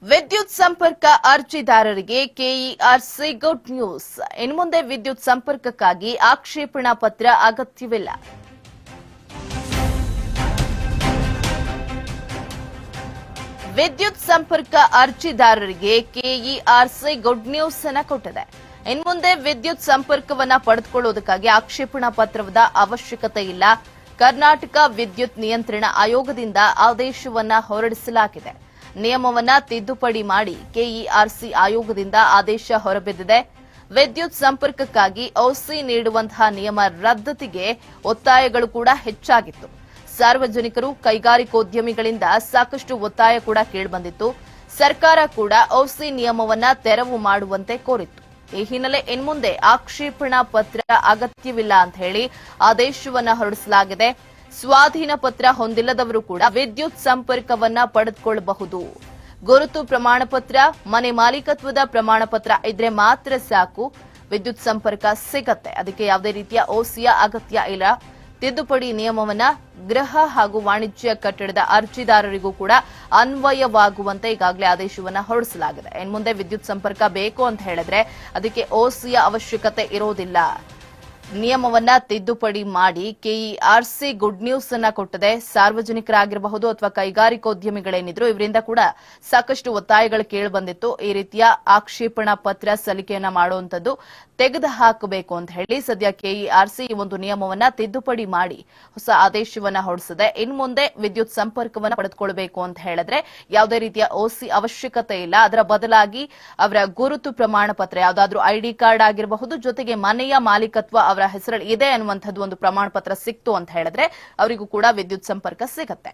ವಿದ್ಯುತ್ ಸಂಪರ್ಕ ಅರ್ಜಿದಾರರಿಗೆ ಕೆಇಆರ್ಸಿ ಗುಡ್ ನ್ಯೂಸ್. ಇನ್ನು ಮುಂದೆ ವಿದ್ಯುತ್ ಸಂಪರ್ಕಕ್ಕಾಗಿ ಆಕ್ಷೇಪಣಾ ಪತ್ರ ಅಗತ್ಯವಿಲ್ಲ. ವಿದ್ಯುತ್ ಸಂಪರ್ಕ ಅರ್ಜಿದಾರರಿಗೆ ಕೆಇಆರ್ಸಿ ಗುಡ್ ನ್ಯೂಸ್ ಅನ್ನು ಕೊಟ್ಟಿದೆ. ಇನ್ನು ಮುಂದೆ ವಿದ್ಯುತ್ ಸಂಪರ್ಕವನ್ನ ಪಡೆದುಕೊಳ್ಳುವುದಕ್ಕಾಗಿ ಆಕ್ಷೇಪಣಾ ಪತ್ರದ ಅವಶ್ಯಕತೆ ಇಲ್ಲ. ಕರ್ನಾಟಕ ವಿದ್ಯುತ್ ನಿಯಂತ್ರಣ ಆಯೋಗದಿಂದ ಆದೇಶವನ್ನ ಹೊರಡಿಸಲಾಗಿದೆ. ನಿಯಮವನ್ನ ತಿದ್ದುಪಡಿ ಮಾಡಿ ಕೆಇಆರ್ಸಿ ಆಯೋಗದಿಂದ ಆದೇಶ ಹೊರಬಿದ್ದಿದೆ. ವಿದ್ಯುತ್ ಸಂಪರ್ಕಕ್ಕಾಗಿ ಓಸಿ ನೀಡುವಂತಹ ನಿಯಮ ರದ್ದತಿಗೆ ಒತ್ತಾಯಗಳು ಕೂಡ ಹೆಚ್ಚಾಗಿತ್ತು. ಸಾರ್ವಜನಿಕರು, ಕೈಗಾರಿಕೋದ್ಯಮಿಗಳಿಂದ ಸಾಕಷ್ಟು ಒತ್ತಾಯ ಕೂಡ ಕೇಳಿಬಂದಿತ್ತು. ಸರ್ಕಾರ ಕೂಡ ಓಸಿ ನಿಯಮವನ್ನ ತೆರವು ಮಾಡುವಂತೆ ಕೋರಿತ್ತು. ಈ ಹಿನ್ನೆಲೆ ಇನ್ಮುಂದೆ ಆಕ್ಷೇಪಣಾ ಪತ್ರ ಅಗತ್ಯವಿಲ್ಲ ಅಂತ ಹೇಳಿ ಆದೇಶವನ್ನ ಹೊರಡಿಸಲಾಗಿದೆ. ಸ್ವಾಧೀನ ಪತ್ರ ಹೊಂದಿಲ್ಲದವರು ಕೂಡ ವಿದ್ಯುತ್ ಸಂಪರ್ಕವನ್ನ ಪಡೆದುಕೊಳ್ಳಬಹುದು. ಗುರುತು ಪ್ರಮಾಣ ಪತ್ರ, ಮನೆ ಮಾಲೀಕತ್ವದ ಪ್ರಮಾಣ ಪತ್ರ ಇದ್ರೆ ಮಾತ್ರ ಸಾಕು ವಿದ್ಯುತ್ ಸಂಪರ್ಕ ಸಿಗತ್ತೆ. ಅದಕ್ಕೆ ಯಾವುದೇ ರೀತಿಯ ಓಸಿಯ ಅಗತ್ಯ ಇಲ್ಲ. ತಿದ್ದುಪಡಿ ನಿಯಮವನ್ನ ಗೃಹ ಹಾಗೂ ವಾಣಿಜ್ಯ ಕಟ್ಟಡದ ಅರ್ಜಿದಾರರಿಗೂ ಕೂಡ ಅನ್ವಯವಾಗುವಂತೆ ಈಗಾಗಲೇ ಆದೇಶವನ್ನ ಹೊರಡಿಸಲಾಗಿದೆ. ಇನ್ನು ಮುಂದೆ ವಿದ್ಯುತ್ ಸಂಪರ್ಕ ಬೇಕು ಅಂತ ಹೇಳಿದ್ರೆ ಅದಕ್ಕೆ ಓಸಿಯ ಅವಶ್ಯಕತೆ ಇರೋದಿಲ್ಲ. ನಿಯಮವನ್ನ ತಿದ್ದುಪಡಿ ಮಾಡಿ ಕೆಇಆರ್ಸಿ ಗುಡ್ ನ್ಯೂಸ್ ಅನ್ನ ಕೊಟ್ಟಿದೆ. ಸಾರ್ವಜನಿಕರಾಗಿರಬಹುದು ಅಥವಾ ಕೈಗಾರಿಕೋದ್ಯಮಿಗಳೇನಿದ್ರು ಇವರಿಂದ ಕೂಡ ಸಾಕಷ್ಟು ಒತ್ತಾಯಗಳು ಕೇಳಿಬಂದಿತ್ತು. ಈ ರೀತಿಯ ಆಕ್ಷೇಪಣಾ ಪತ್ರ ಸಲ್ಲಿಕೆಯನ್ನ ಮಾಡುವಂತದ್ದು ತೆಗೆದುಹಾಕಬೇಕು ಅಂತ ಹೇಳಿ ಸದ್ಯ ಕೆಇಆರ್ಸಿ ಈ ಒಂದು ನಿಯಮವನ್ನ ತಿದ್ದುಪಡಿ ಮಾಡಿ ಹೊಸ ಆದೇಶವನ್ನ ಹೊರಡಿಸಿದೆ. ಇನ್ನು ಮುಂದೆ ವಿದ್ಯುತ್ ಸಂಪರ್ಕವನ್ನ ಪಡೆದುಕೊಳ್ಳಬೇಕು ಅಂತ ಹೇಳಿದ್ರೆ ಯಾವುದೇ ರೀತಿಯ ಓಸಿ ಅವಶ್ಯಕತೆ ಇಲ್ಲ. ಅದರ ಬದಲಾಗಿ ಅವರ ಗುರುತು ಪ್ರಮಾಣ ಪತ್ರ, ಯಾವುದಾದ್ರೂ ಐಡಿ ಕಾರ್ಡ್ ಆಗಿರಬಹುದು, ಜೊತೆಗೆ ಮನೆಯ ಮಾಲೀಕತ್ವ ಅವರ ಹೆಸರಲ್ಲಿ ಇದೆ ಅನ್ನುವಂಥದ್ದು ಒಂದು ಪ್ರಮಾಣ ಪತ್ರ ಸಿಕ್ತು ಅಂತ ಹೇಳಿದ್ರೆ ಅವರಿಗೂ ಕೂಡ ವಿದ್ಯುತ್ ಸಂಪರ್ಕ ಸಿಗತ್ತೆ.